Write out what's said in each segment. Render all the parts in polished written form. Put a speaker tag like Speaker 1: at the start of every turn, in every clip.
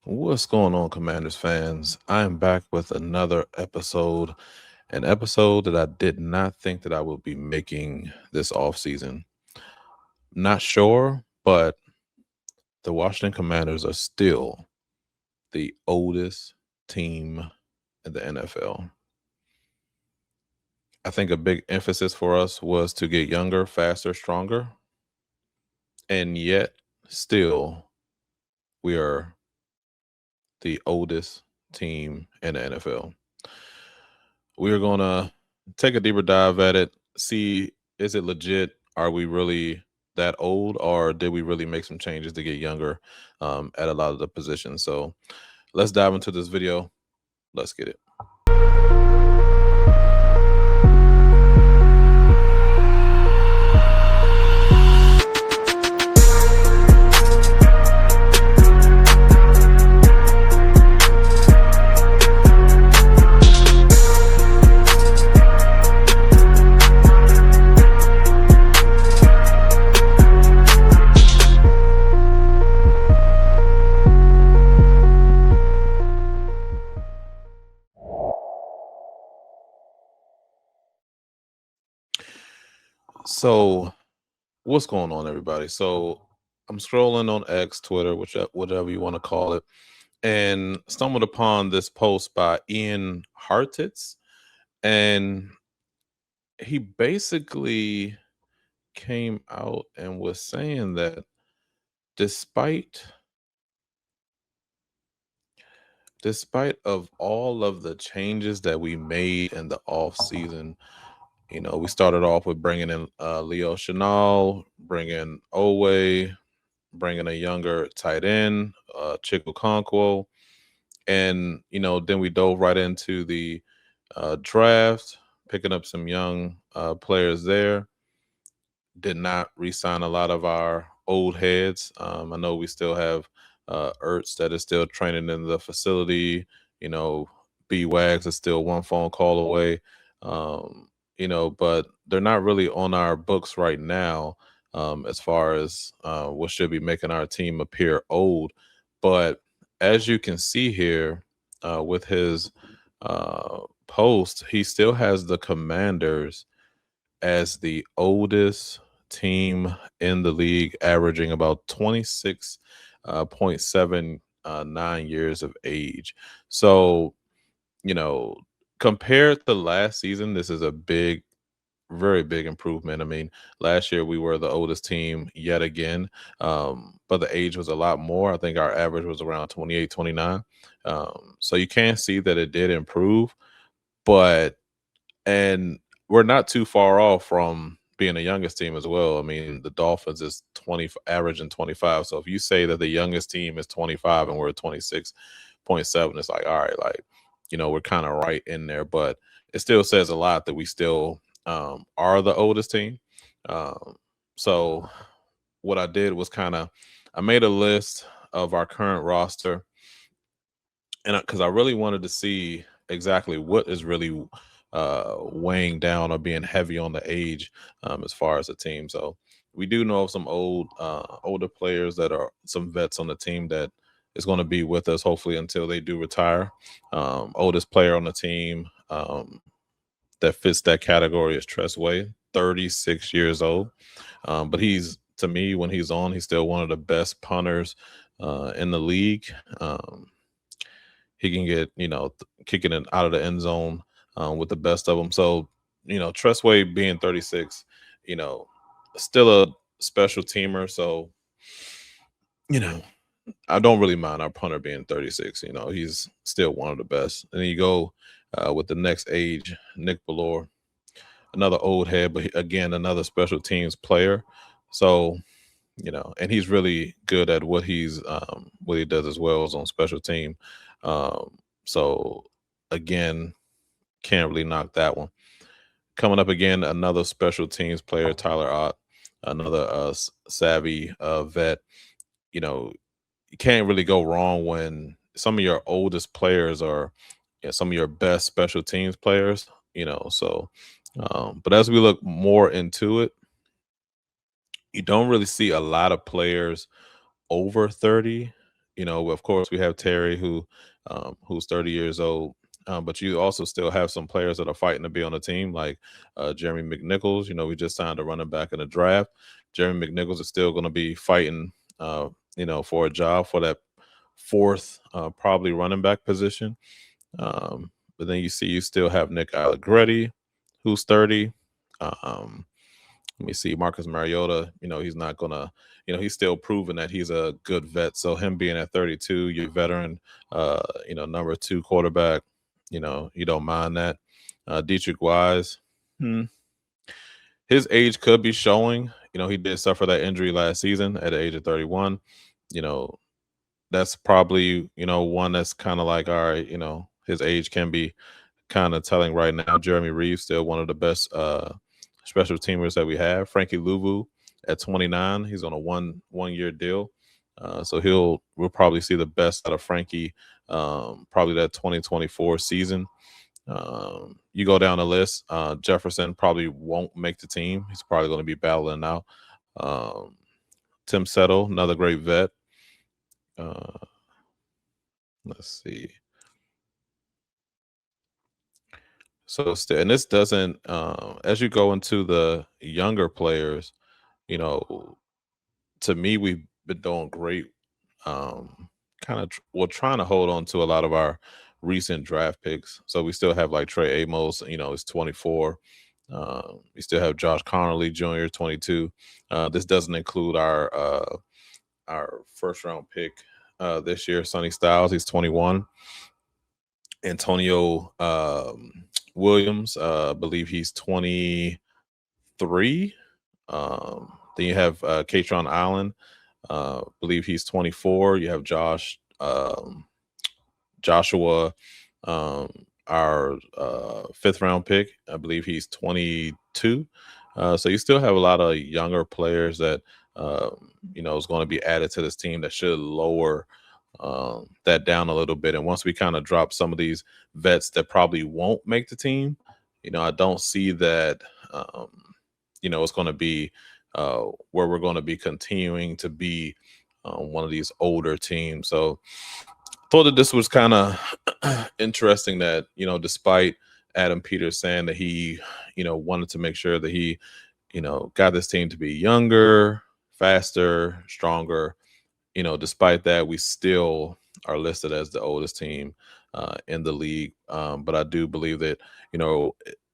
Speaker 1: What's going on, Commanders fans? I am back with another episode, an episode that I did not think that I would be making this off season. Not sure, but the Washington Commanders are still the oldest team in the NFL. I think a big emphasis for us was to get younger, faster, stronger, and yet still we are the oldest team in the NFL. We're gonna take a deeper dive at it, see is it legit? Are we really that old, or did we really make some changes to get younger at a lot of the positions? So let's dive into this video. Let's get it. So what's going on, everybody? So I'm scrolling on X, Twitter, whatever you want to call it, and stumbled upon this post by Ian Hartitz, and he basically came out and was saying that despite despite of all of the changes that we made in the off season, we started off with bringing in Leo Chenal, bringing Owe, bringing a younger tight end, Chico Conquo, and then we dove right into the draft, picking up some young players there. Did not re-sign a lot of our old heads. I know we still have Ertz that is still training in the facility. You know, B Wags is still one phone call away. But they're not really on our books right now as far as what should be making our team appear old. But as you can see here with his post, he still has the Commanders as the oldest team in the league, averaging about 26.79 years of age. So, you know, compared to last season, this is a very big improvement. I mean, last year we were the oldest team yet again, but the age was a lot more. I think our average was around 28, 29. So you can see that it did improve, but and we're not too far off from being the youngest team as well. I mean, the Dolphins is 20, averaging 25. So if you say that the youngest team is 25 and we're 26.7, it's like, all right, like, we're kind of right in there. But it still says a lot that we still are the oldest team. Um, so what I did was I made a list of our current roster, and because I really wanted to see exactly what is really weighing down or being heavy on the age as far as the team. So we do know of some older players that are some vets on the team that is going to be with us hopefully until they do retire. Oldest player on the team that fits that category is Tressway, 36 years old. But he's, to me, when he's on, he's still one of the best punters in the league. He can get, kicking it out of the end zone with the best of them. So, Tressway being 36, you know, still a special teamer. So, you know, I don't really mind our punter being 36. He's still one of the best. And then you go with the next age, Nick Ballore, another old head, but again, another special teams player. So, and he's really good at what he does as well as on special team. So again, can't really knock that one. Coming up again, another special teams player, Tyler Ott, another savvy vet. You know, you can't really go wrong when some of your oldest players are some of your best special teams players. So but as we look more into it, you don't really see a lot of players over 30 Of course, we have Terry who's 30 years old. But you also still have some players that are fighting to be on the team, like Jeremy McNichols. We just signed a running back in the draft. Jeremy McNichols is still going to be fighting, for a job for that fourth, probably running back position. But then you still have Nick Allegretti, who's 30. Um, Let me see, Marcus Mariota. He's not gonna. He's still proving that he's a good vet. So him being at 32, your veteran, number two quarterback. You don't mind that. Dietrich Wise, hmm, his age could be showing. He did suffer that injury last season at the age of 31. You know, that's probably one that's kind of like, all right, his age can be kind of telling right now. Jeremy Reeves, still one of the best special teamers that we have. Frankie Louvu at 29, he's on a one year deal. So we'll probably see the best out of Frankie, probably that 2024 season. You go down the list, Jefferson probably won't make the team. He's probably going to be battling out. Um, Tim Settle, another great vet. Uh, let's see. So, and this doesn't, as you go into the younger players, you know, to me, we've been doing great. Kind of, we're trying to hold on to a lot of our recent draft picks. So we still have like Trey Amos, is 24. We still have Josh Connerly Jr., 22. This doesn't include our first round pick this year, Sonny Styles. He's 21. Antonio Williams, I believe he's 23. Then you have Katron Allen, believe he's 24. You have Joshua, um, our fifth round pick. I believe he's 22. So you still have a lot of younger players that is going to be added to this team that should lower that down a little bit. And once we kind of drop some of these vets that probably won't make the team, I don't see that. It's going to be where we're going to be continuing to be one of these older teams. So thought that this was kind of interesting that, despite Adam Peters saying that he, wanted to make sure that he, got this team to be younger, faster, stronger, despite that, we still are listed as the oldest team in the league. But I do believe that,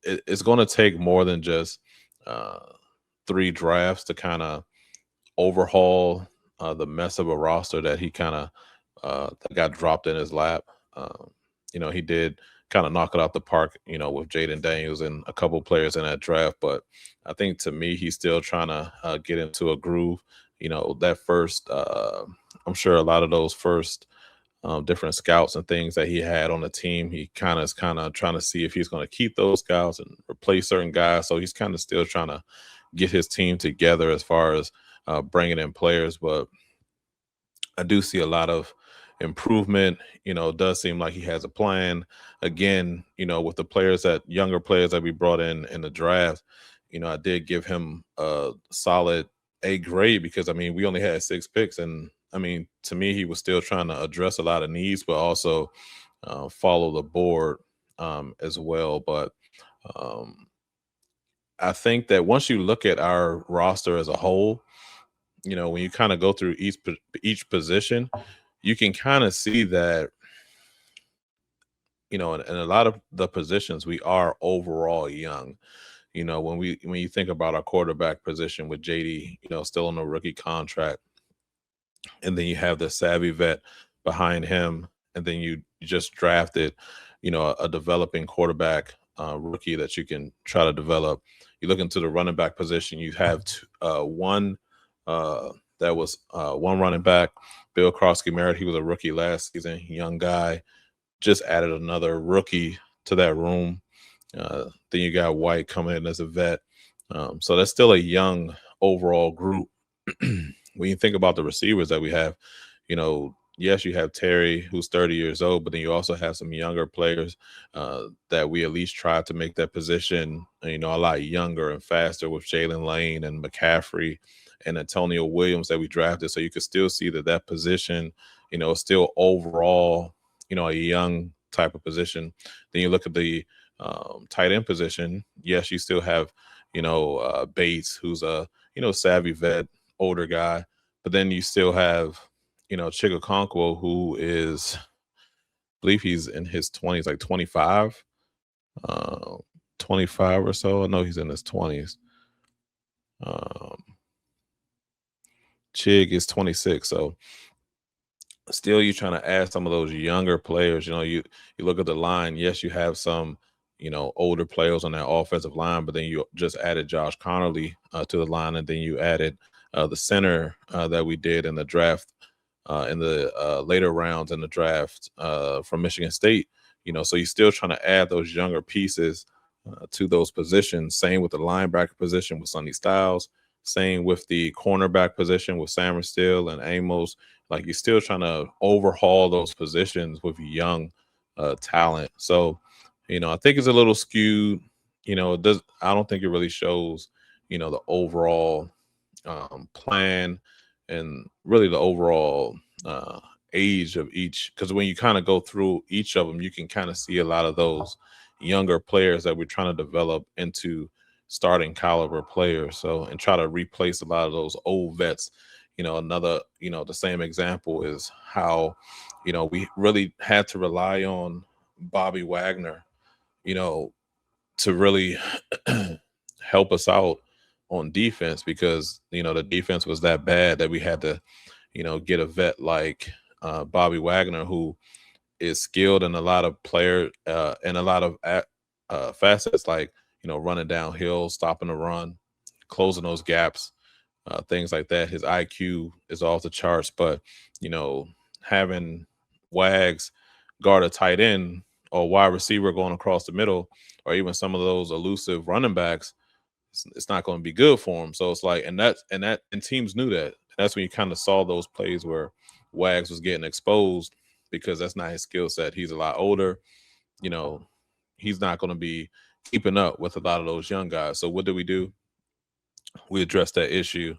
Speaker 1: it's going to take more than just uh, three drafts to kind of overhaul the mess of a roster that he kind of that got dropped in his lap. He did kind of knock it out the park, with Jaden Daniels and a couple players in that draft. But I think to me, he's still trying to get into a groove. That first, I'm sure a lot of those first different scouts and things that he had on the team, he is kind of trying to see if he's going to keep those scouts and replace certain guys. So he's kind of still trying to get his team together as far as bringing in players. But I do see a lot of improvement. It does seem like he has a plan. Again, with the younger players that we brought in the draft, I did give him a solid A grade because we only had 6 picks, and to me, he was still trying to address a lot of needs, but also follow the board as well. But um, I think that once you look at our roster as a whole, when you kind of go through each position, you can kind of see that, in a lot of the positions, we are overall young. When you think about our quarterback position with JD, still on a rookie contract, and then you have the savvy vet behind him, and then you just drafted, a developing quarterback rookie that you can try to develop. You look into the running back position, you have one that was one running back, Bill Krosky Merritt. He was a rookie last season, young guy. Just added another rookie to that room. Then you got White coming in as a vet. So that's still a young overall group. When you think about the receivers that we have, yes, you have Terry, who's 30 years old, but then you also have some younger players that we at least try to make that position, a lot younger and faster with Jalen Lane and McCaffrey and Antonio Williams that we drafted. So you could still see that position, it's still overall, a young type of position. Then you look at the tight end position. Yes, you still have, Bates, who's a, savvy vet, older guy. But then you still have, Chigakonkwo, who is, I believe he's in his 20s, like 25, uh, 25 or so. I know he's in his 20s. Um, Chig is 26. So still you're trying to add some of those younger players. You look at the line. Yes, you have some, older players on that offensive line, but then you just added Josh Connerly to the line, and then you added the center that we did in the draft, in the later rounds in the draft from Michigan State. So you're still trying to add those younger pieces to those positions. Same with the linebacker position with Sonny Styles. Same with the cornerback position with Sam Steele and Amos. Like, you're still trying to overhaul those positions with young talent. So, I think it's a little skewed. It does. I don't think it really shows, the overall plan and really the overall uh, age of each. Because when you kind of go through each of them, you can kind of see a lot of those younger players that we're trying to develop into starting caliber players. So, and try to replace a lot of those old vets. Another, the same example is how, we really had to rely on Bobby Wagner, you know, to really help us out on defense, because the defense was that bad that we had to get a vet like Bobby Wagner, who is skilled in a lot of in a lot of facets, like running downhill, stopping the run, closing those gaps, things like that. His IQ is off the charts, but you know having Wags guard a tight end or wide receiver going across the middle, or even some of those elusive running backs, it's not going to be good for him. So it's like, and teams knew that. That's when you kind of saw those plays where Wags was getting exposed, because that's not his skill set. He's a lot older. You know, he's not going to be keeping up with a lot of those young guys. So what do? We addressed that issue.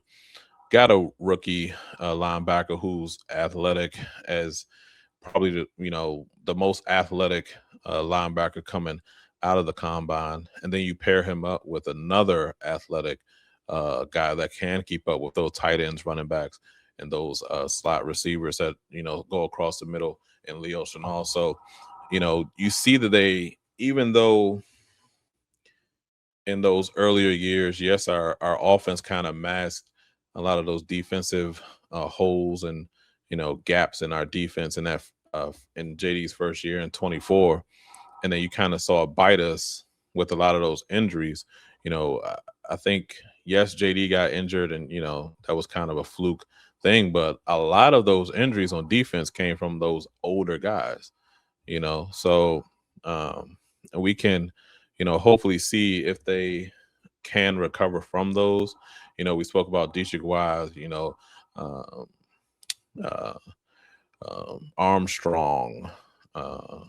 Speaker 1: Got a rookie linebacker who's athletic as probably the most athletic linebacker coming out of the combine, and then you pair him up with another athletic guy that can keep up with those tight ends, running backs, and those slot receivers that go across the middle, and Leo Chenal. So you see that they, even though in those earlier years, yes, our offense kind of masked a lot of those defensive holes and gaps in our defense in that in JD's first year in 24, and then you kind of saw it bite us with a lot of those injuries. I think, yes, JD got injured, and that was kind of a fluke thing, but a lot of those injuries on defense came from those older guys. So we can hopefully see if they can recover from those. We spoke about Dietrich Wise, um, uh, Armstrong, uh,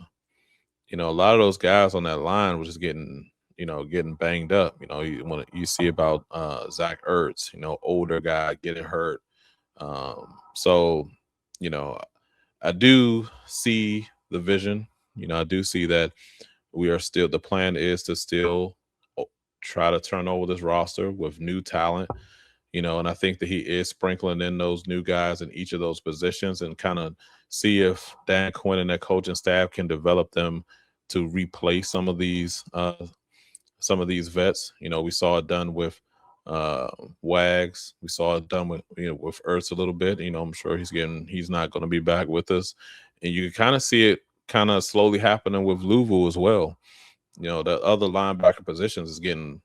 Speaker 1: a lot of those guys on that line was just getting banged up. When you see about Zach Ertz, older guy getting hurt. So you know I do see the vision. I do see that we are still, the plan is to still try to turn over this roster with new talent, and I think that he is sprinkling in those new guys in each of those positions, and kind of see if Dan Quinn and that coaching staff can develop them to replace some of these vets. We saw it done with uh Wags. We saw it done with with Ertz a little bit. I'm sure he's not going to be back with us. And you can kind of see it kind of slowly happening with Louisville as well. The other linebacker positions is getting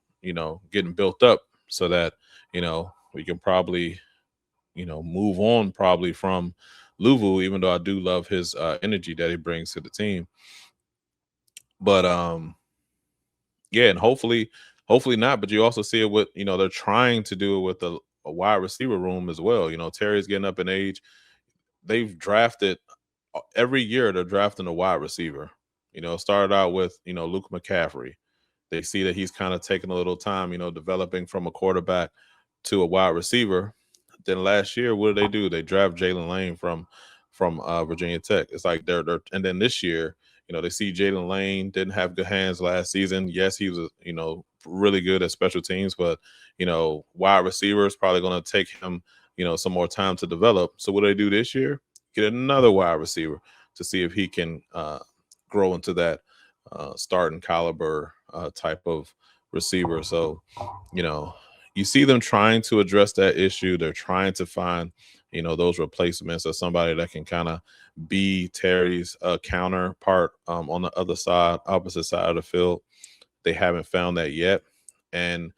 Speaker 1: built up, so that we can probably move on probably from Louisville, even though I do love his energy that he brings to the team. But yeah, and hopefully not. But you also see it with they're trying to do it with a wide receiver room as well. Terry's getting up in age. They've drafted every year. They're drafting a wide receiver. Started out with Luke McCaffrey. They see that he's kind of taking a little time, developing from a quarterback to a wide receiver. Then last year, what did they do? They draft Jalen Lane from Virginia Tech. It's like they're and then this year, they see Jalen Lane didn't have good hands last season. Yes, he was, really good at special teams, but wide receiver is probably going to take him, some more time to develop. So what do they do this year? Get another wide receiver to see if he can grow into that starting caliber type of receiver. So, you know, you see them trying to address that issue. They're trying to find, those replacements or somebody that can kind of be Terry's counterpart on the other side, opposite side of the field. They haven't found that yet. And,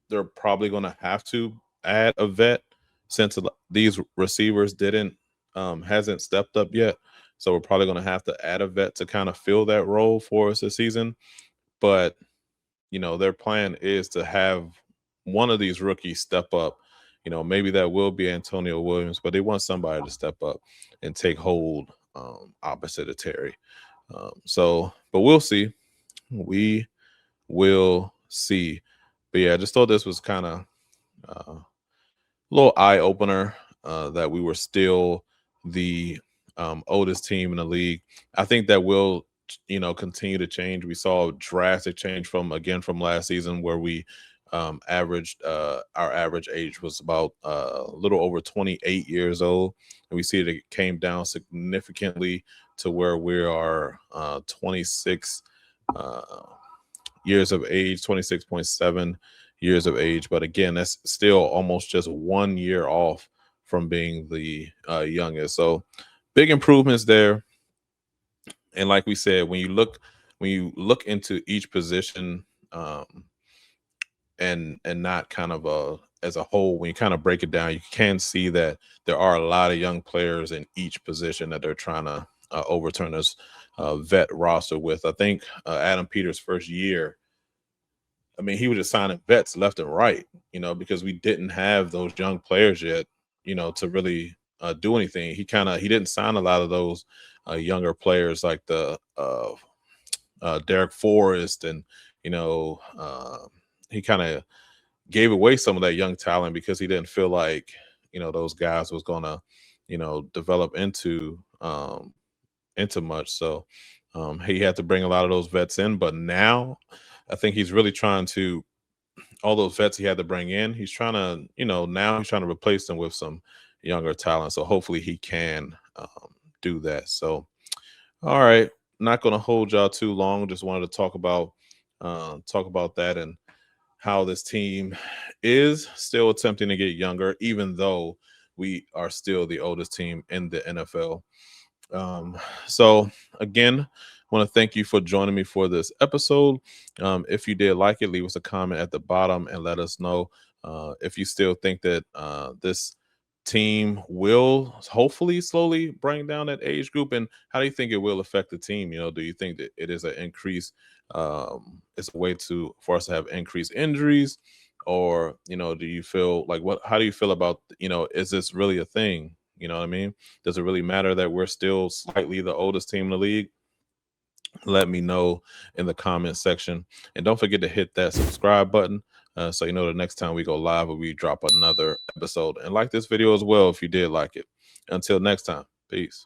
Speaker 1: they're probably going to have to add a vet since these receivers hasn't stepped up yet. So we're probably going to have to add a vet to kind of fill that role for us this season. But their plan is to have one of these rookies step up. Maybe that will be Antonio Williams, but they want somebody to step up and take hold opposite of Terry. But we'll see. We will see. But yeah, I just thought this was kind of a little eye opener that we were still the oldest team in the league. I think that will continue to change. We saw a drastic change from last season where we averaged our average age was about a little over 28 years old, and we see that it came down significantly to where we are 26 years of age, 26.7 years of age. But again, that's still almost just 1 year off from being the youngest. So big improvements there. And like we said, when you look into each position and not kind of as a whole, when you kind of break it down, you can see that there are a lot of young players in each position that they're trying to overturn this vet roster with. I think Adam Peters' first year, I mean, he was just signing vets left and right, because we didn't have those young players yet, to really do anything. He didn't sign a lot of those younger players like the Derek Forrest, and he kind of gave away some of that young talent because he didn't feel like those guys was gonna develop into much. So he had to bring a lot of those vets in, but now I think he's really trying to, all those vets he had to bring in, he's trying to, now he's trying to replace them with some younger talent. So hopefully he can do that. So, all right, not going to hold y'all too long. Just wanted to talk about that and how this team is still attempting to get younger, even though we are still the oldest team in the NFL. So again, I want to thank you for joining me for this episode. If you did like it, leave us a comment at the bottom and let us know if you still think that this team will hopefully slowly bring down that age group, and how do you think it will affect the team? Do you think that it is an increase? It's a way for us to have increased injuries, or do you feel like how do you feel about is this really a thing? You know what I mean? Does it really matter that we're still slightly the oldest team in the league? Let me know in the comment section. And don't forget to hit that subscribe button so the next time we go live or we drop another episode. And like this video as well if you did like it. Until next time, peace.